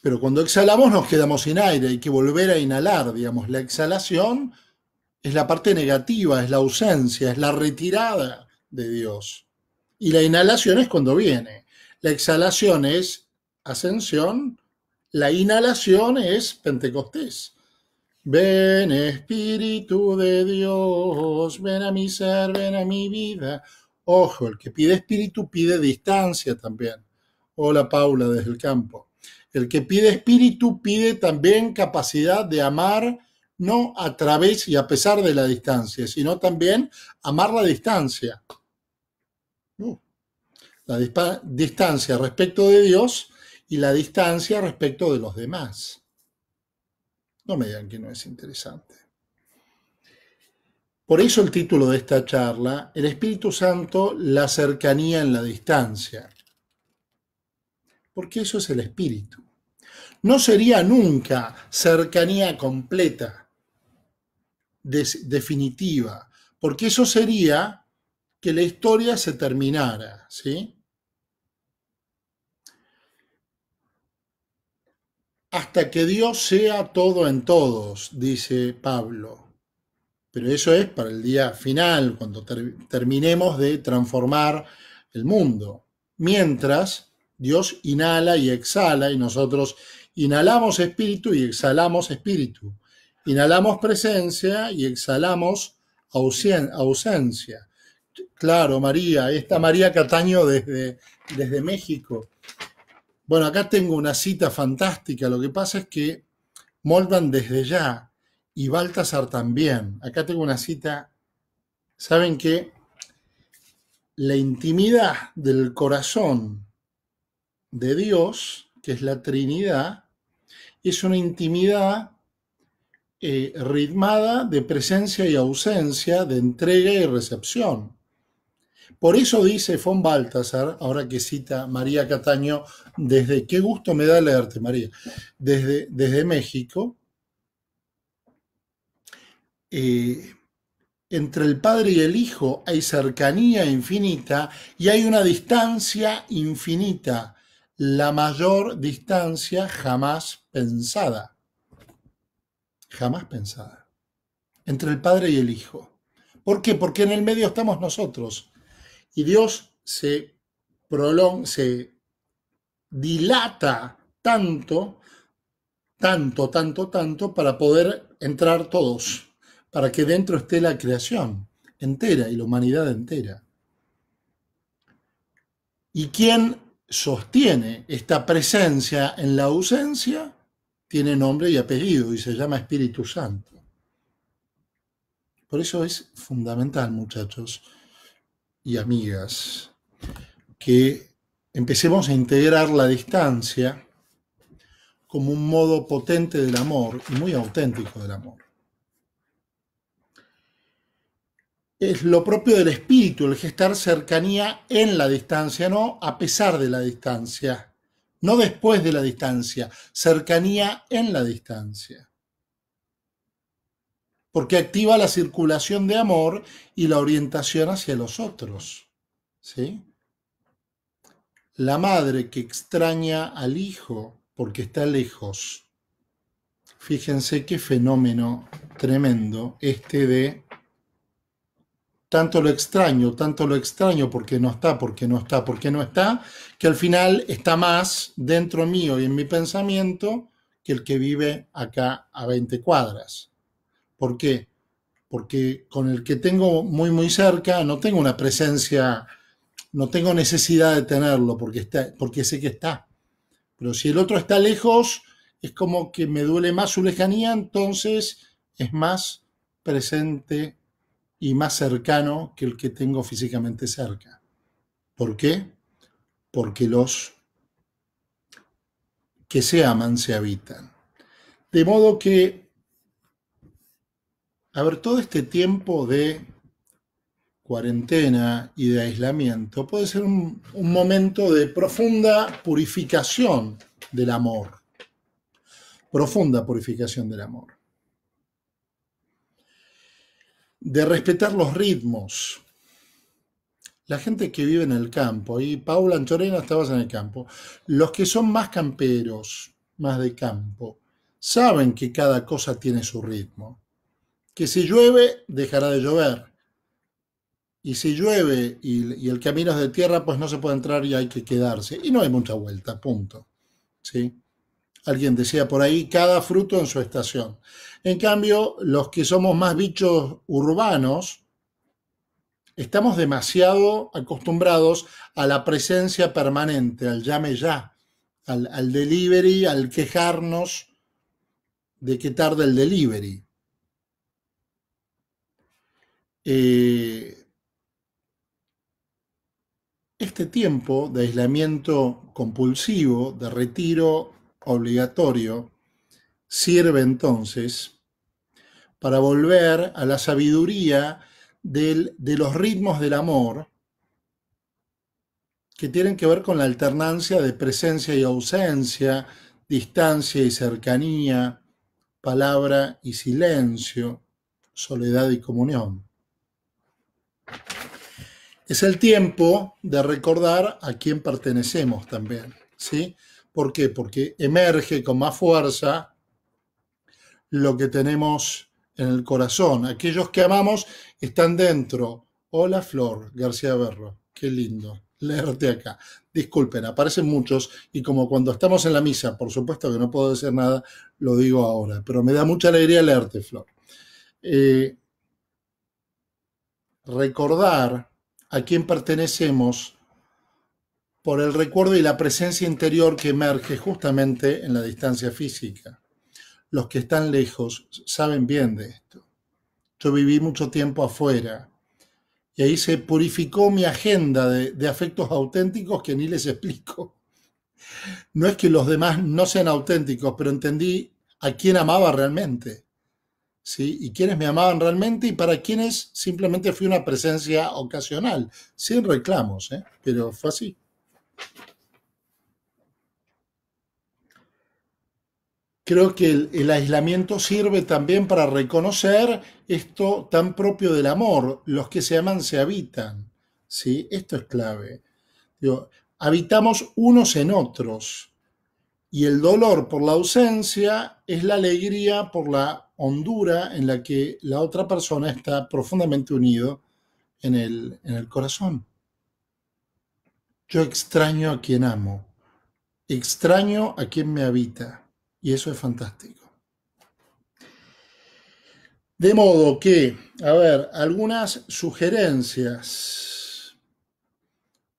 Pero cuando exhalamos nos quedamos sin aire, hay que volver a inhalar, digamos. La exhalación es la parte negativa, es la ausencia, es la retirada de Dios. Y la inhalación es cuando viene. La exhalación es ascensión, la inhalación es Pentecostés. Ven Espíritu de Dios, ven a mi ser, ven a mi vida. Ojo, el que pide espíritu pide distancia también. Hola Paula desde el campo. El que pide espíritu pide también capacidad de amar, no a través y a pesar de la distancia, sino también amar la distancia. La distancia respecto de Dios y la distancia respecto de los demás. No me digan que no es interesante. Por eso el título de esta charla, el Espíritu Santo, la cercanía en la distancia. Porque eso es el Espíritu. No sería nunca cercanía completa, definitiva, porque eso sería que la historia se terminara, ¿sí? Hasta que Dios sea todo en todos, dice Pablo. Pero eso es para el día final, cuando terminemos de transformar el mundo. Mientras Dios inhala y exhala y nosotros inhalamos espíritu y exhalamos espíritu. Inhalamos presencia y exhalamos ausencia. Claro, María, esta María Cataño desde México. Bueno, acá tengo una cita fantástica. Lo que pasa es que Moltmann desde ya y Baltasar también. Acá tengo una cita. ¿Saben qué? La intimidad del corazón de Dios, que es la Trinidad, es una intimidad ritmada de presencia y ausencia, de entrega y recepción. Por eso dice von Baltasar, ahora que cita María Cataño, desde, qué gusto me da leerte, María, desde México, entre el Padre y el Hijo hay cercanía infinita y hay una distancia infinita, la mayor distancia jamás pensada. Jamás pensada. Entre el Padre y el Hijo. ¿Por qué? Porque en el medio estamos nosotros. Y Dios se dilata tanto para poder entrar todos, para que dentro esté la creación entera y la humanidad entera. ¿Y quién sostiene esta presencia en la ausencia? Tiene nombre y apellido y se llama Espíritu Santo. Por eso es fundamental, muchachos y amigas, que empecemos a integrar la distancia como un modo potente del amor y muy auténtico del amor. Es lo propio del espíritu, el gestar cercanía en la distancia, no a pesar de la distancia, no después de la distancia, cercanía en la distancia. Porque activa la circulación de amor y la orientación hacia los otros, ¿sí? La madre que extraña al hijo porque está lejos, Fíjense qué fenómeno tremendo este de tanto lo extraño porque no está, porque no está, porque no está, que al final está más dentro mío y en mi pensamiento que el que vive acá a 20 cuadras. ¿Por qué? Porque con el que tengo muy, muy cerca no tengo una presencia, no tengo necesidad de tenerlo porque sé que está. Pero si el otro está lejos, es como que me duele más su lejanía, entonces es más presente y más cercano que el que tengo físicamente cerca. ¿Por qué? Porque los que se aman se habitan. De modo que, a ver, todo este tiempo de cuarentena y de aislamiento puede ser un momento de profunda purificación del amor. Profunda purificación del amor. De respetar los ritmos. La gente que vive en el campo, y Paula Anchorena, estabas en el campo, los que son más camperos, más de campo, saben que cada cosa tiene su ritmo. Que si llueve, dejará de llover. Y si llueve y el camino es de tierra, pues no se puede entrar y hay que quedarse. Y no hay mucha vuelta, punto. ¿Sí? Alguien decía por ahí, cada fruto en su estación. En cambio, los que somos más bichos urbanos, estamos demasiado acostumbrados a la presencia permanente, al llame ya, al delivery, al quejarnos de que tarda el delivery. Este tiempo de aislamiento compulsivo, de retiro obligatorio, sirve entonces para volver a la sabiduría de los ritmos del amor que tienen que ver con la alternancia de presencia y ausencia, distancia y cercanía, palabra y silencio, soledad y comunión. Es el tiempo de recordar a quién pertenecemos también, ¿sí? ¿Por qué? Porque emerge con más fuerza lo que tenemos en el corazón. Aquellos que amamos están dentro. Hola Flor García Berro, qué lindo leerte acá. Disculpen, aparecen muchos y como cuando estamos en la misa, por supuesto que no puedo decir nada, lo digo ahora, pero me da mucha alegría leerte, Flor. Recordar a quién pertenecemos por el recuerdo y la presencia interior que emerge justamente en la distancia física. Los que están lejos saben bien de esto. Yo viví mucho tiempo afuera y ahí se purificó mi agenda de afectos auténticos que ni les explico. No es que los demás no sean auténticos, pero entendí a quién amaba realmente, ¿sí? Y quiénes me amaban realmente y para quienes simplemente fui una presencia ocasional, sin reclamos, pero fue así. Creo que el aislamiento sirve también para reconocer esto tan propio del amor. Los que se aman se habitan, ¿sí? Esto es clave. Digo, habitamos unos en otros y el dolor por la ausencia es la alegría por la hondura en la que la otra persona está profundamente unido en el corazón. Yo extraño a quien amo, extraño a quien me habita y eso es fantástico. De modo que, a ver, algunas sugerencias.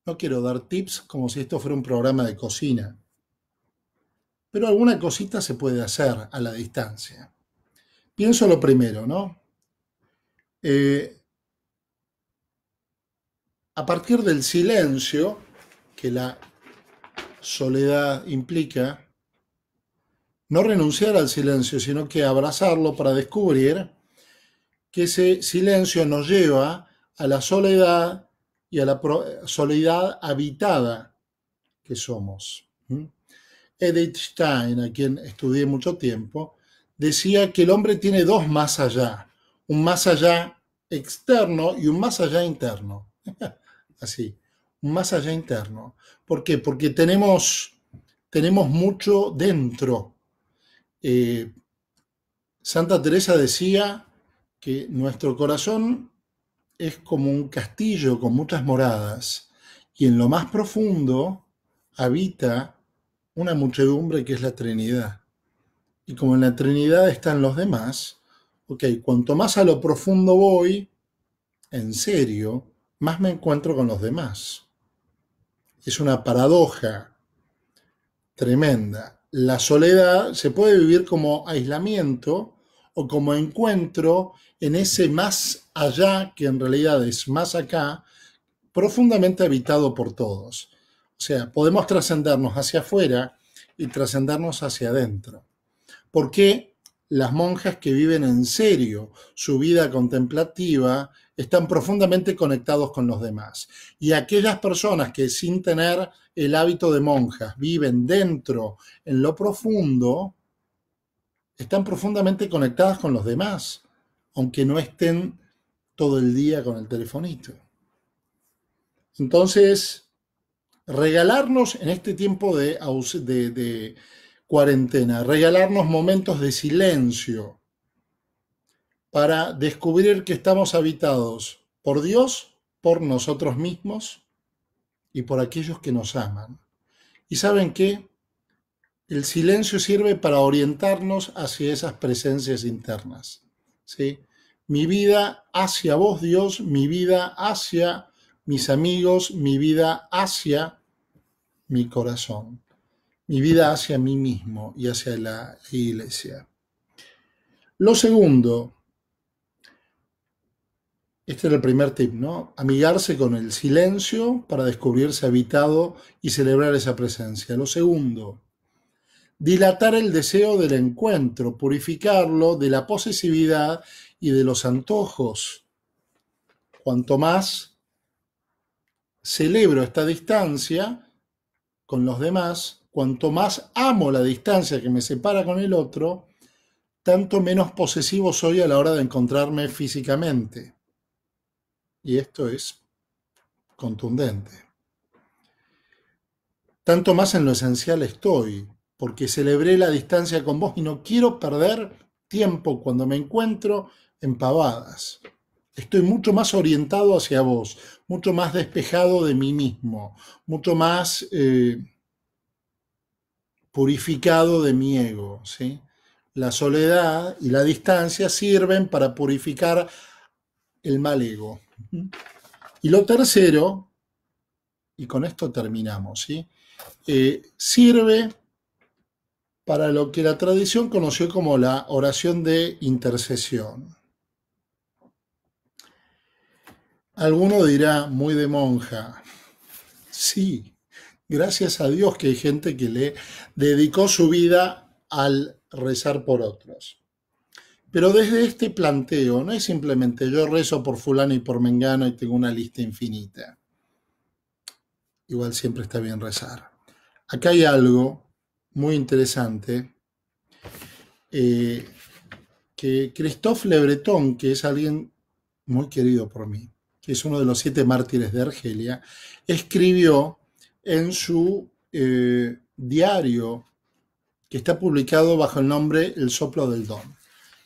No quiero dar tips como si esto fuera un programa de cocina, pero alguna cosita se puede hacer a la distancia. Pienso lo primero, ¿no? A partir del silencio que la soledad implica, no renunciar al silencio, sino que abrazarlo para descubrir que ese silencio nos lleva a la soledad y a la soledad habitada que somos. Edith Stein, a quien estudié mucho tiempo, decía que el hombre tiene dos más allá, un más allá externo y un más allá interno. Así, un más allá interno. ¿Por qué? Porque tenemos mucho dentro. Santa Teresa decía que nuestro corazón es como un castillo con muchas moradas y en lo más profundo habita una muchedumbre que es la Trinidad. Y como en la Trinidad están los demás, ok, cuanto más a lo profundo voy, en serio, más me encuentro con los demás. Es una paradoja tremenda. La soledad se puede vivir como aislamiento o como encuentro en ese más allá, que en realidad es más acá, profundamente habitado por todos. O sea, podemos trascendernos hacia afuera y trascendernos hacia adentro. ¿Por qué las monjas que viven en serio su vida contemplativa están profundamente conectados con los demás? Y aquellas personas que sin tener el hábito de monjas viven dentro, en lo profundo, están profundamente conectadas con los demás, aunque no estén todo el día con el telefonito. Entonces, regalarnos en este tiempo de cuarentena, regalarnos momentos de silencio para descubrir que estamos habitados por Dios, por nosotros mismos y por aquellos que nos aman. ¿Y saben qué? El silencio sirve para orientarnos hacia esas presencias internas, ¿sí? Mi vida hacia vos, Dios, mi vida hacia mis amigos, mi vida hacia mi corazón, mi vida hacia mí mismo y hacia la iglesia. Lo segundo, este era el primer tip, ¿no? Amigarse con el silencio para descubrirse habitado y celebrar esa presencia. Lo segundo, dilatar el deseo del encuentro, purificarlo de la posesividad y de los antojos. Cuanto más celebro esta distancia con los demás, cuanto más amo la distancia que me separa con el otro, tanto menos posesivo soy a la hora de encontrarme físicamente. Y esto es contundente. Tanto más en lo esencial estoy, porque celebré la distancia con vos y no quiero perder tiempo cuando me encuentro en pavadas. Estoy mucho más orientado hacia vos, mucho más despejado de mí mismo, mucho más purificado de mi ego, ¿sí? La soledad y la distancia sirven para purificar el mal ego. Y lo tercero, y con esto terminamos, ¿sí? Sirve para lo que la tradición conoció como la oración de intercesión. Alguno dirá, muy de monja. Sí, gracias a Dios que hay gente que le dedicó su vida al rezar por otros. Pero desde este planteo, no es simplemente yo rezo por fulano y por mengano y tengo una lista infinita. Igual siempre está bien rezar. Acá hay algo muy interesante que Christophe Le Breton, que es alguien muy querido por mí, que es uno de los 7 mártires de Argelia, escribió en su diario que está publicado bajo el nombre El soplo del don.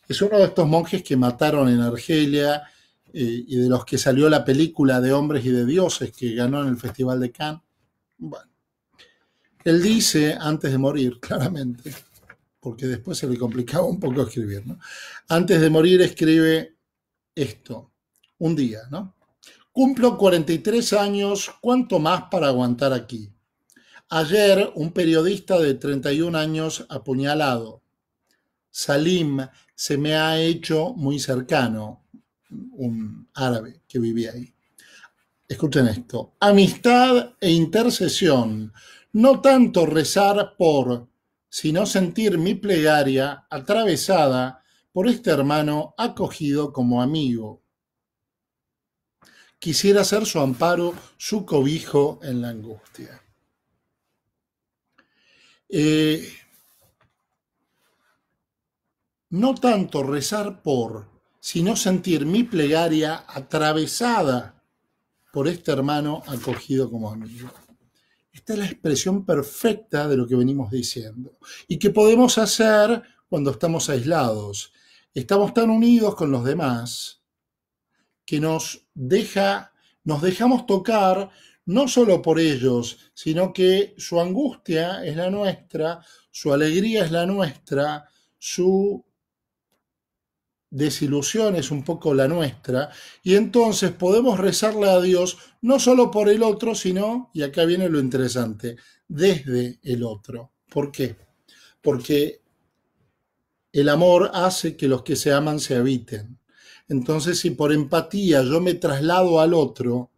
Es uno de estos monjes que mataron en Argelia y de los que salió la película de Hombres y de Dioses que ganó en el Festival de Cannes. Bueno, él dice, antes de morir, claramente, porque después se le complicaba un poco escribir, ¿no? Antes de morir escribe esto, un día, ¿no? Cumplo 43 años, ¿cuánto más para aguantar aquí? Ayer, un periodista de 31 años apuñalado. Salim se me ha hecho muy cercano, un árabe que vivía ahí. Escuchen esto. Amistad e intercesión. No tanto rezar por, sino sentir mi plegaria atravesada por este hermano acogido como amigo. Quisiera ser su amparo, su cobijo en la angustia. No tanto rezar por, sino sentir mi plegaria atravesada por este hermano acogido como amigo. Esta es la expresión perfecta de lo que venimos diciendo y que podemos hacer cuando estamos aislados. estamos tan unidos con los demás que nos dejamos tocar no solo por ellos, sino que su angustia es la nuestra, su alegría es la nuestra, su desilusión es un poco la nuestra, y entonces podemos rezarle a Dios no solo por el otro, sino, y acá viene lo interesante, desde el otro. ¿Por qué? Porque el amor hace que los que se aman se habiten. Entonces, si por empatía yo me traslado al otro,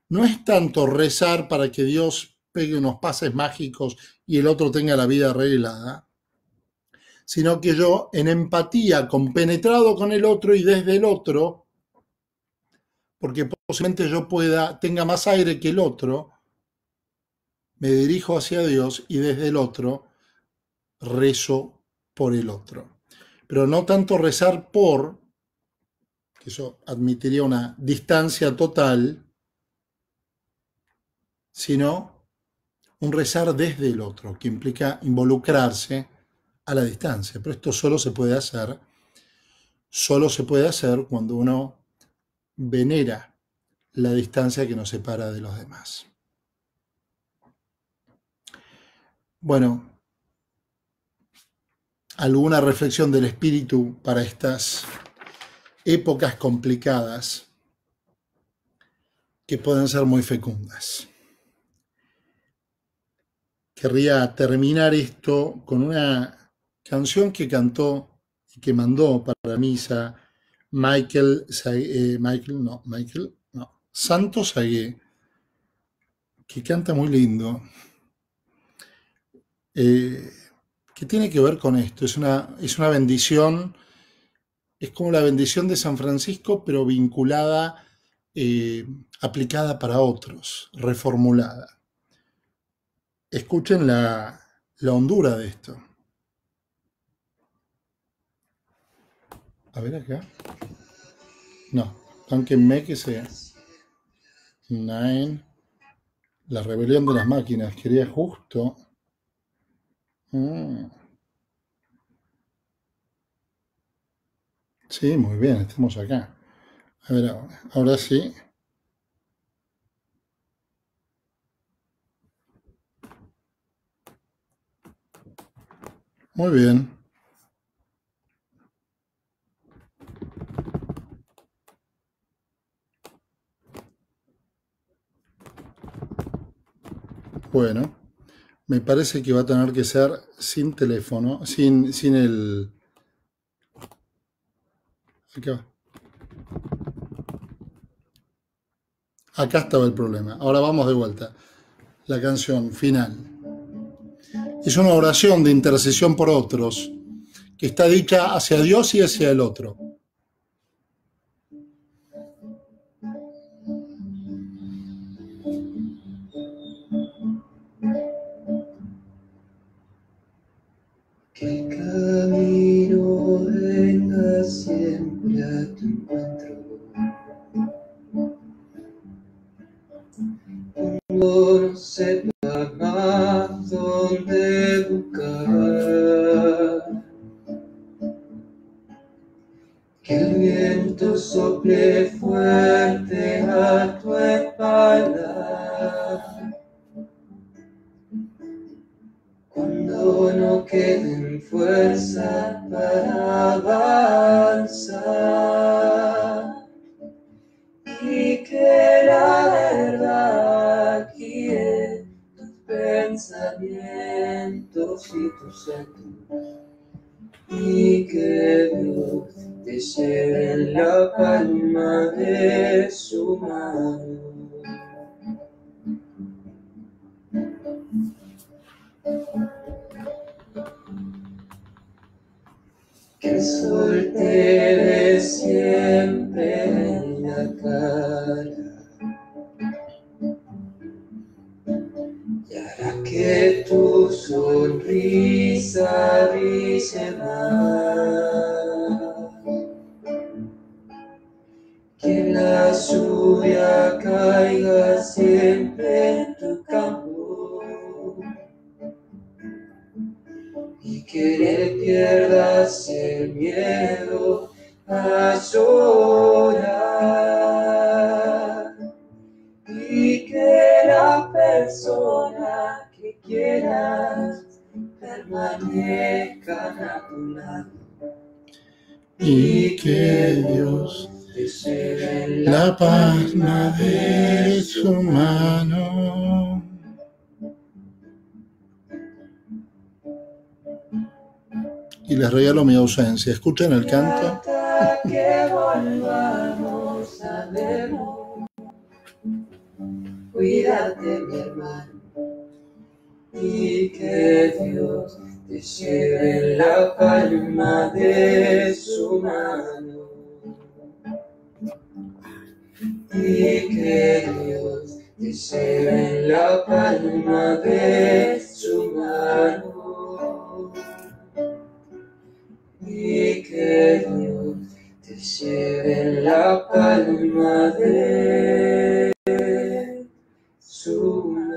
no es tanto rezar para que Dios pegue unos pases mágicos y el otro tenga la vida arreglada, sino que yo, en empatía, compenetrado con el otro y desde el otro, porque posiblemente yo tenga más aire que el otro, me dirijo hacia Dios y desde el otro rezo por el otro. Pero no tanto rezar por, que eso admitiría una distancia total, sino un rezar desde el otro, que implica involucrarse a la distancia. Pero esto solo se puede hacer cuando uno venera la distancia que nos separa de los demás. Bueno, alguna reflexión del espíritu para estas épocas complicadas que pueden ser muy fecundas. Querría terminar esto con una canción que cantó y que mandó para la misa Santos Agué, que canta muy lindo, que tiene que ver con esto. Es una bendición, es como la bendición de San Francisco, pero vinculada, aplicada para otros, reformulada. Escuchen la hondura de esto. A ver acá. No, Tanquenme que sea. Nine. La rebelión de las máquinas. Quería justo. Sí, muy bien, estamos acá. A ver ahora sí. Muy bien. Bueno, me parece que va a tener que ser sin teléfono, sin el... Acá. Acá estaba el problema. Ahora vamos de vuelta. La canción final. Es una oración de intercesión por otros, que está dicha hacia Dios y hacia el otro. Que el camino venga siempre a tu encuentro. No sepa más dónde buscar. Que el viento sople fuerte a tu espalda. Cuando no queden fuerzas para avanzar. Y que la verdad guíe tus pensamientos y tus actos. Y que Dios te lleve en la palma de su mano. Que el sol te dé siempre en la cara y hará que tu sonrisa brille más. Que la lluvia caiga siempre en tu campo y que que le pierdas el miedo a llorar y que la persona que quieras permanezcan a tu lado y que Dios te lleve la palma de su mano. Y les regalo mi ausencia. ¿Escuchan el canto? hasta que volvamos a vernos. Cuídate, mi hermano, y que Dios te lleve la palma de su mano. Y que Dios te lleve la palma de su mano. Y que Dios te lleve la palma de su mano.